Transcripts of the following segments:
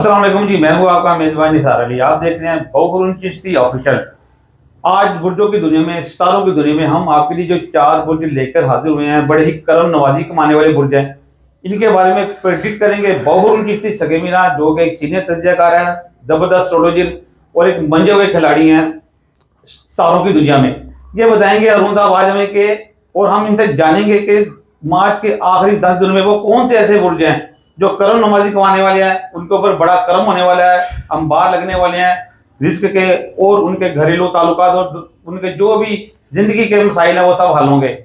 अस्सलाम वालेकुम जी, मैं हूँ आपका मेज़बान निसार अली। आप देख रहे हैं बहुरुन चिश्ती ऑफिशियल। आज बुर्जों की दुनिया में, सितारों की दुनिया में हम आपके लिए जो 4 बुर्ज लेकर हाजिर हुए हैं, बड़े ही करम नवाजी कमाने वाले बुर्ज हैं। इनके बारे में प्रेडिक्ट करेंगे बहुरुन चिश्ती सगे मीरा, जो कि एक सीनियर तजज़ियाकार हैं, ज़बरदस्त एस्ट्रोलॉजर और एक मंजे हुए खिलाड़ी हैं सितारों की दुनिया में। ये बताएंगे अरुण साहब आज हमें कि, और हम इनसे जानेंगे कि मार्च के आखिरी 10 दिनों में वो कौन से ऐसे बुर्ज हैं जो करम नमाजी कमाने वाले हैं, उनके ऊपर बड़ा करम होने वाला है, अंबार लगने वाले हैं रिस्क के, और उनके घरेलू ताल्लुकात और उनके जो भी जिंदगी के मसाइल हैं वो सब हल होंगे।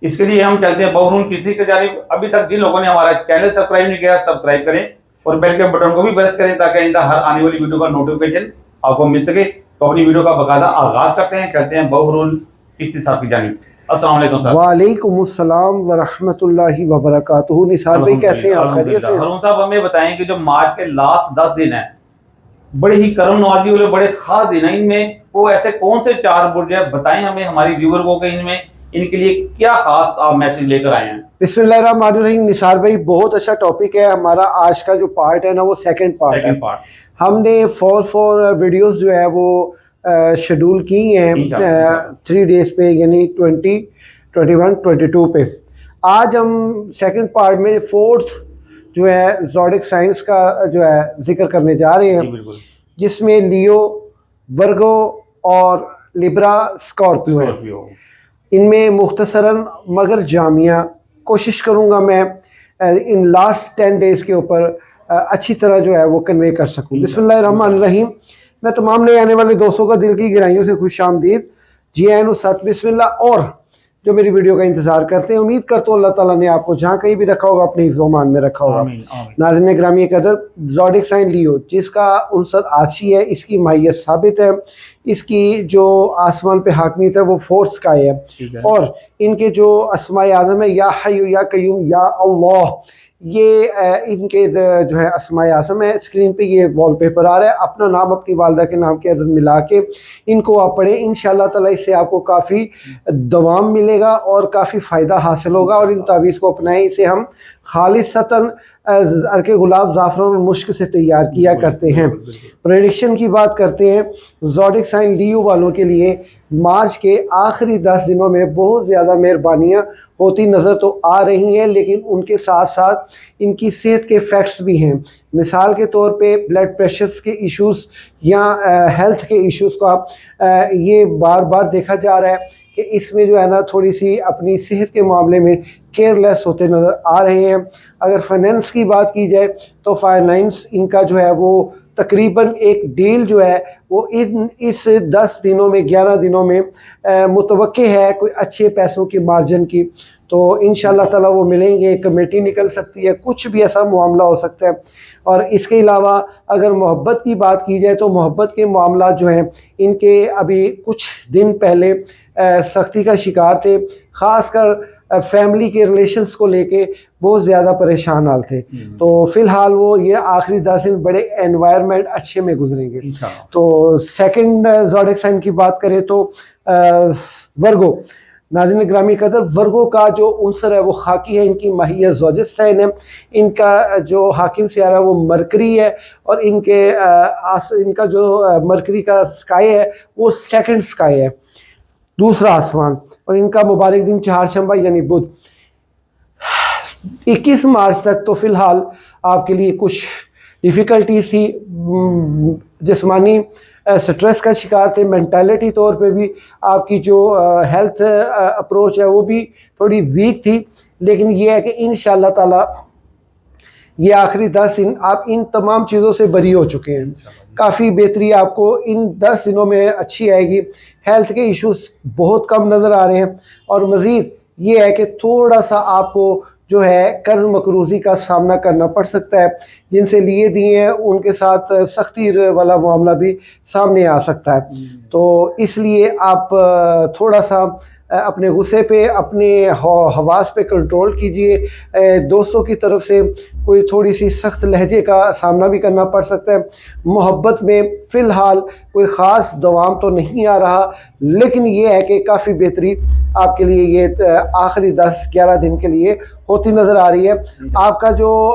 इसके लिए हम चलते हैं बहुरुन किसी के जानिब। अभी तक जिन लोगों ने हमारा चैनल सब्सक्राइब नहीं किया, सब्सक्राइब करें और बेल के बटन को भी प्रेस करें ताकि आइंदा हर आने वाली वीडियो का नोटिफिकेशन आपको मिल सके। तो अपनी वीडियो का बकायदा आगाज करते हैं, चलते हैं बहुरुन किसी साहब की जानिब। अस्सलाम वालेकुम सर। वालेकुम अस्सलाम व रहमतुल्लाहि व बरकातुहू। निसार भाई कैसे हैं आप? खैरियत से? अरुण साहब हमें बताएं कि जो मार्च के लास्ट 10 दिन हैं, बड़े ही करम नवाजी वाले बड़े खास दिन हैं, इनमें वो ऐसे कौन से 4 बुर्ज हैं, बताएं हमें, हमारी व्यूअर को, कि इनमें इनके लिए क्या खास आप मैसेज लेकर आए हैं। बिस्मिल्लाहिर्रहमानिर्रहीम। निसार भाई बहुत अच्छा टॉपिक है। हमारा आज का जो पार्ट है ना, वो सेकंड पार्ट है। हमने 4 वीडियोस जो है वो शेड्यूल की हैं 3 डेज पे, यानी 20, 21, 22 पे। आज हम सेकंड पार्ट में 4th जो है ज़ोडिक साइंस का जो है जिक्र करने जा रहे हैं, जिसमें लियो, वर्गो और लिब्रा, स्कॉर्पियो है। इनमें मुख्तसरन मगर जामिया कोशिश करूंगा मैं इन लास्ट 10 डेज़ के ऊपर अच्छी तरह जो है वो कन्वे कर सकूं। बिस्मिल्लाहिर्रहमानिर्रहीम। मैं तमाम नए आने वाले दोस्तों का दिल की गहराइयों से खुश आमदीद, जी आइन सत बिस्मिल्लाह, और जो मेरी वीडियो का इंतजार करते हैं। उम्मीद करता हूँ अल्लाह ताला ने आपको जहाँ कहीं भी रखा होगा अपने हिफ्ज़-ओ-मान में रखा होगा। नाज़रीन ग्रामी कदर, ज़ोडिक साइन लियो जिसका उनसत आछी है, इसकी माहियत साबित है, इसकी जो आसमान पे हाकमियत है वो 4th स्काई है, और इनके जो अस्माए आज़म है, या हय्यु या कय्यूम या अल्लाह, ये इनके जो है अस्माए आज़म है। स्क्रीन पे ये वॉलपेपर आ रहा है। अपना नाम, अपनी वालदा के नाम की अदद मिला के इनको आप पढ़ें, इंशाअल्लाह ताला इससे आपको काफ़ी दवाम मिलेगा और काफ़ी फ़ायदा हासिल होगा। और इन तावीज़ को अपनाएं। इसे हम खालिसतन अर्के गुलाब, ज़ाफ़रान और मुश्क से तैयार किया करते हैं। प्रेडिक्शन की बात करते हैं। ज़ोडिक साइन लियो वालों के लिए मार्च के आखिरी 10 दिनों में बहुत ज़्यादा मेहरबानियाँ होती नज़र तो आ रही हैं, लेकिन उनके साथ साथ इनकी सेहत के फैक्ट्स भी हैं। मिसाल के तौर पे ब्लड प्रेशर्स के इश्यूज़ या हेल्थ के इश्यूज़ का ये बार बार देखा जा रहा है कि इसमें जो है ना थोड़ी सी अपनी सेहत के मामले में केयरलेस होते नज़र आ रहे हैं। अगर फाइनेंस की बात की जाए तो फाइनेंस इनका जो है वो तकरीबन एक डील जो है वो इस 10 दिनों में, 11 दिनों में मुतवक्के है कोई अच्छे पैसों की मार्जिन की, तो इंशाअल्लाह ताला वो मिलेंगे। कमेटी निकल सकती है, कुछ भी ऐसा मामला हो सकता है। और इसके अलावा अगर मोहब्बत की बात की जाए तो मोहब्बत के मामला जो हैं इनके अभी कुछ दिन पहले सख्ती का शिकार थे, ख़ासकर फैमिली के रिलेशंस को लेके बहुत ज़्यादा परेशान हाल थे। तो फ़िलहाल वो ये आखिरी 10 दिन बड़े एनवायरनमेंट अच्छे में गुजरेंगे। तो सेकंड ज़ोडिक साइन की बात करें तो वर्गो। नाज़रीन ग्रामी कदर, वर्गो का जो उनसर है वो खाकी है, इनकी माहियत ज़ोडिक साइन है। इनका जो हाकिम सियारा है वो मरकरी है, और इनका जो मरकरी का स्काई है वो 2nd स्काई है, दूसरा आसमान। और इनका मुबारक दिन चारशंबा यानी बुध। 21 मार्च तक तो फ़िलहाल आपके लिए कुछ डिफ़िकल्टीज थी, जिस्मानी स्ट्रेस का शिकार थे, मेंटालिटी तौर पे भी आपकी जो हेल्थ अप्रोच है वो भी थोड़ी वीक थी। लेकिन ये है कि इंशाअल्लाह ताला ये आखिरी 10 दिन आप इन तमाम चीज़ों से बरी हो चुके हैं। काफ़ी बेहतरी आपको इन 10 दिनों में अच्छी आएगी। हेल्थ के इश्यूज बहुत कम नज़र आ रहे हैं, और मज़ीद ये है कि थोड़ा सा आपको जो है कर्ज मकरूज़ी का सामना करना पड़ सकता है। जिनसे लिए दिए हैं उनके साथ सख्ती वाला मामला भी सामने आ सकता है। तो इसलिए आप थोड़ा सा अपने गुस्से पे, अपने हवास पे कंट्रोल कीजिए। दोस्तों की तरफ से कोई थोड़ी सी सख्त लहजे का सामना भी करना पड़ सकता है। मोहब्बत में फ़िलहाल कोई ख़ास दवाम तो नहीं आ रहा, लेकिन ये है कि काफ़ी बेहतरी आपके लिए ये आखिरी 10-11 दिन के लिए होती नज़र आ रही है। आपका जो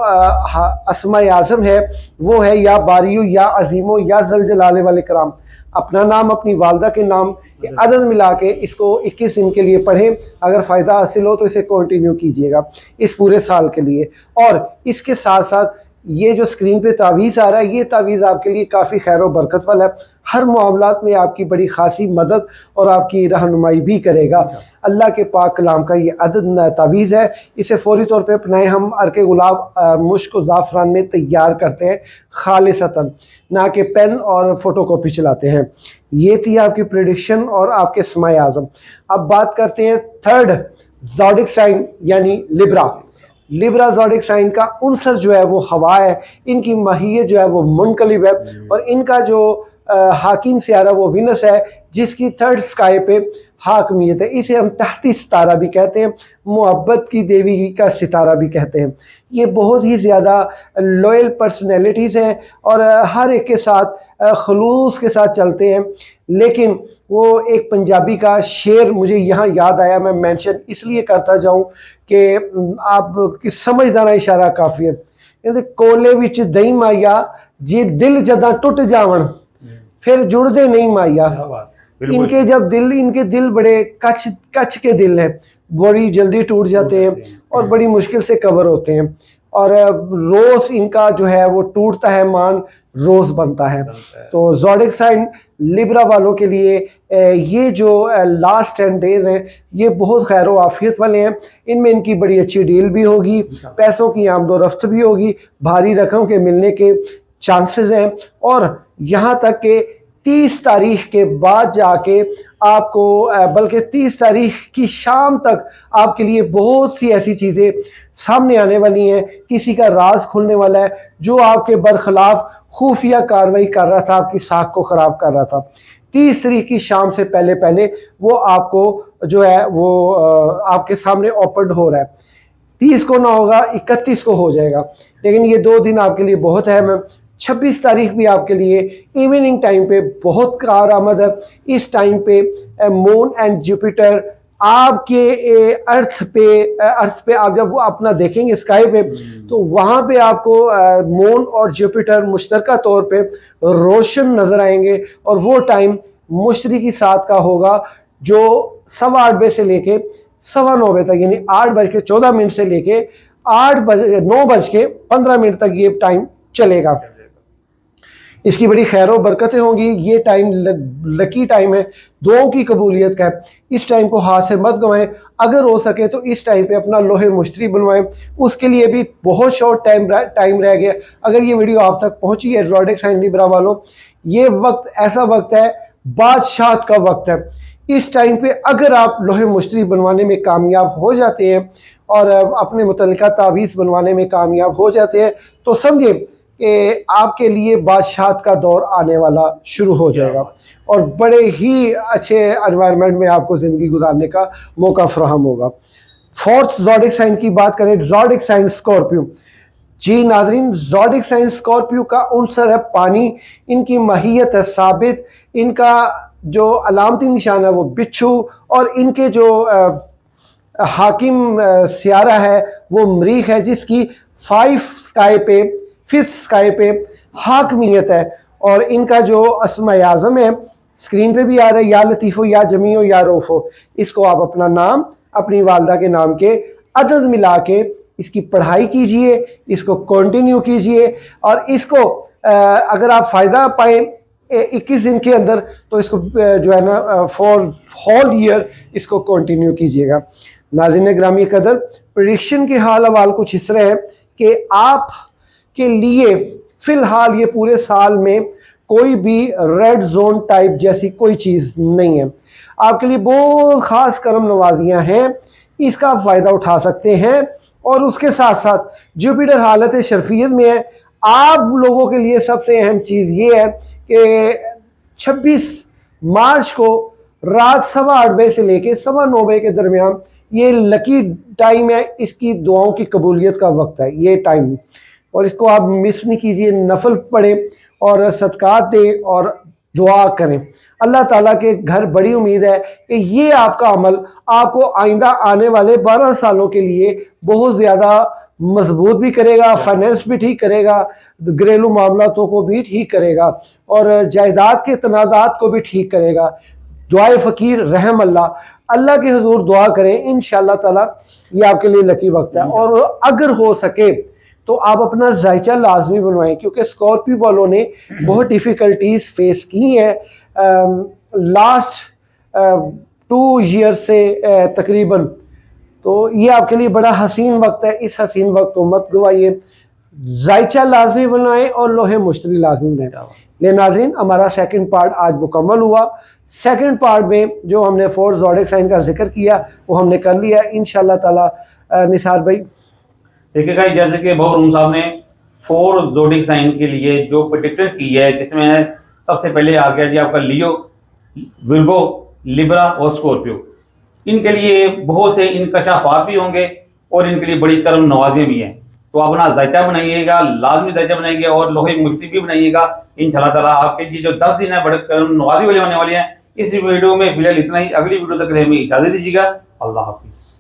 अस्माए आज़म है वो है या बारियो या अजीमो या जल जलाले वाले कराम। अपना नाम, अपनी वालदा के नाम के अदद मिला के इसको 21 दिन के लिए पढ़ें। अगर फ़ायदा हासिल हो तो इसे कंटिन्यू कीजिएगा इस पूरे साल के लिए। और इसके साथ साथ ये जो स्क्रीन पे तावीज़ आ रहा है, ये तावीज़ आपके लिए काफ़ी खैर व बरकत वाला है। हर मामलात में आपकी बड़ी खासी मदद और आपकी रहनुमाई भी करेगा। अल्लाह के पाक कलाम का ये अदद तावीज़ है, इसे फ़ौरी तौर पे अपनाएं। हम अर्के गुलाब मुश्क ज़ाफ़रान में तैयार करते हैं खालिसतन, ना कि पेन और फ़ोटोकॉपी चलाते हैं। ये थी आपकी प्रेडिक्शन और आपके अस्माए आज़म। अब बात करते हैं थर्ड ज़ोडिक साइन यानी लिब्रा। लिब्रा ज़ोडिक साइन का उनसर जो है वो हवा है, इनकी माहियत जो है वो मुनकलिब है, और इनका जो हाकिम सियारा वो विनस है, जिसकी थर्ड स्काई पे हाकमियत है। इसे हम तहती सितारा भी कहते हैं, मोहब्बत की देवी का सितारा भी कहते हैं। ये बहुत ही ज़्यादा लॉयल पर्सनैलिटीज़ हैं और हर एक के साथ खलूस के साथ चलते हैं। लेकिन वो एक पंजाबी का शेर मुझे यहाँ याद आया, मैं मेंशन इसलिए करता जाऊँ कि आप समझदार इशारा काफ़ी है। कहते कोले विच दही माया जे दिल जदा टुट जावन फिर जुड़दे नहीं माया। इनके जब दिल, इनके दिल बड़े कच के दिल हैं, बड़ी जल्दी टूट जाते हैं और बड़ी मुश्किल से कवर होते हैं। और रोज़ इनका जो है वो टूटता है मान रोज़ बनता है। तो ज़ोडिक साइन लिब्रा वालों के लिए ये जो लास्ट 10 डेज़ हैं ये बहुत खैर व आफियत वाले हैं। इनमें इनकी बड़ी अच्छी डील भी होगी, पैसों की आमदोरफ्त भी होगी, भारी रकम के मिलने के चांसेस हैं। और यहाँ तक कि 30 तारीख के बाद जाके आपको, बल्कि 30 तारीख की शाम तक आपके लिए बहुत सी ऐसी चीज़ें सामने आने वाली हैं। किसी का राज खुलने वाला है जो आपके बरखिलाफ खुफिया कार्रवाई कर रहा था, आपकी साख को ख़राब कर रहा था। 30 तारीख की शाम से पहले पहले वो आपको जो है वो आपके सामने ओपन हो रहा है। 30 को ना होगा, 31 को हो जाएगा, लेकिन ये 2 दिन आपके लिए बहुत अहम है। 26 तारीख भी आपके लिए इवनिंग टाइम पे बहुत कारआमद है। इस टाइम पे मून एंड जुपिटर आपके अर्थ पे आप जब वो अपना देखेंगे स्काई पे, तो वहाँ पे आपको मून और जुपिटर मुश्तरका तौर पे रोशन नज़र आएंगे। और वो टाइम मुश्तरी की साथ का होगा जो 8:15 बजे से लेके 9:15 बजे तक, यानी 8:14 से लेके 9:15 तक ये टाइम चलेगा। इसकी बड़ी खैर व बरकतें होंगी। ये टाइम लकी टाइम है, दुआओं की कबूलियत का है। इस टाइम को हाथ से मत गंवाएं। अगर हो सके तो इस टाइम पे अपना लोहे मुश्तरी बनवाएं, उसके लिए भी बहुत शॉर्ट टाइम रह गया। अगर ये वीडियो आप तक पहुंची है ज़ोडिक साइन लिब्रा वालों, ये वक्त ऐसा वक्त है, बादशाह का वक्त है। इस टाइम पे अगर आप लोहे मुश्तरी बनवाने में कामयाब हो जाते हैं और अपने मुतल्लिका तावीज़ बनवाने में कामयाब हो जाते हैं, तो समझे कि आपके लिए बादशाह का दौर आने वाला शुरू हो जाएगा और बड़े ही अच्छे एनवायरनमेंट में आपको ज़िंदगी गुजारने का मौका फराहम होगा। फोर्थ ज़ोडिक साइन की बात करें, ज़ोडिक साइन स्कॉर्पियो। जी नाजरीन, ज़ोडिक साइन स्कॉर्पियो का उनसर है पानी, इनकी माहियत है साबित, इनका जो अलामती निशान है वो बिच्छू, और इनके जो हाकिम सियारा है वो मरीख है, जिसकी 5th स्काई पे हाकमियत है। और इनका जो अस्माए आज़म है स्क्रीन पे भी आ रहा है, या लतीफ़ो या जमीओ या रऊफ़ो। इसको आप अपना नाम, अपनी वालदा के नाम के अदद मिला के इसकी पढ़ाई कीजिए, इसको कंटिन्यू कीजिए, और इसको अगर आप फ़ायदा पाएँ 21 दिन के अंदर, तो इसको जो है ना फॉर होल ईयर इसको कंटिन्यू कीजिएगा। नाज़रीन ग्रामी कदर, प्रेडिक्शन के हाल अवाल कुछ इस तरह है कि आप के लिए फ़िलहाल ये पूरे साल में कोई भी रेड जोन टाइप जैसी कोई चीज़ नहीं है। आपके लिए बहुत ख़ास करम नवाजियाँ हैं, इसका फ़ायदा उठा सकते हैं। और उसके साथ साथ जुपिटर हालत शर्फियत में है। आप लोगों के लिए सबसे अहम चीज़ ये है कि 26 मार्च को रात 8:15 बजे से लेके 9:15 बजे के दरमियान ये लकी टाइम है, इसकी दुआओं की कबूलियत का वक्त है ये टाइम, और इसको आप मिस नहीं कीजिए। नफल पढ़ें और सदकात दें और दुआ करें। अल्लाह ताला के घर बड़ी उम्मीद है कि ये आपका अमल आपको आइंदा आने वाले 12 सालों के लिए बहुत ज़्यादा मजबूत भी करेगा, फाइनेंस भी ठीक करेगा, घरेलू मामलातों को भी ठीक करेगा और जायदाद के तनाज़ात को भी ठीक करेगा। दुआए फ़कीर रहम अल्लाह के हुजूर दुआ करें, इंशाअल्लाह ताला ये आपके लिए लकी वक्त है। और अगर हो सके तो आप अपना जायचा लाजमी बनवाएं, क्योंकि स्कॉर्पियो वालों ने बहुत डिफ़िकल्टीज फेस की हैं लास्ट 2 ईयर से तकरीबन। तो ये आपके लिए बड़ा हसीन वक्त है, इस हसीन वक्त को मत गवाइए। जायचा लाजमी बनवाएं और लोहे मुश्तरी लाजमी बनाएं। ले नाज़रीन, हमारा सेकंड पार्ट आज मुकम्मल हुआ। सेकंड पार्ट में जो हमने 4 ज़ोडिएक साइन का जिक्र किया वो हमने कर लिया इंशाअल्लाह ताला। निसार भाई देखिएगा, जैसे कि बहुरूम साहब ने 4 ज़ोडिएक साइन के लिए जो प्रेडिक्शन की है, जिसमें सबसे पहले आ गया जी आपका लियो, विर्गो, लिब्रा और स्कॉर्पियो। इनके लिए बहुत से इंकशाफात भी होंगे और इनके लिए बड़ी करम नवाजियाँ भी हैं। तो अपना जायचा बनाइएगा, लाजमी जायचा बनाइएगा और लोहे मुश्तरी भी बनाइएगा। इंशाअल्लाह ताला आपके ये जो 10 दिन है बड़े करम नवाजी वाले होने वाले हैं। इस वीडियो में फिलहाल इतना ही। अगली वीडियो तक हमें इजाज़त दीजिएगा। अल्लाह हाफिज़।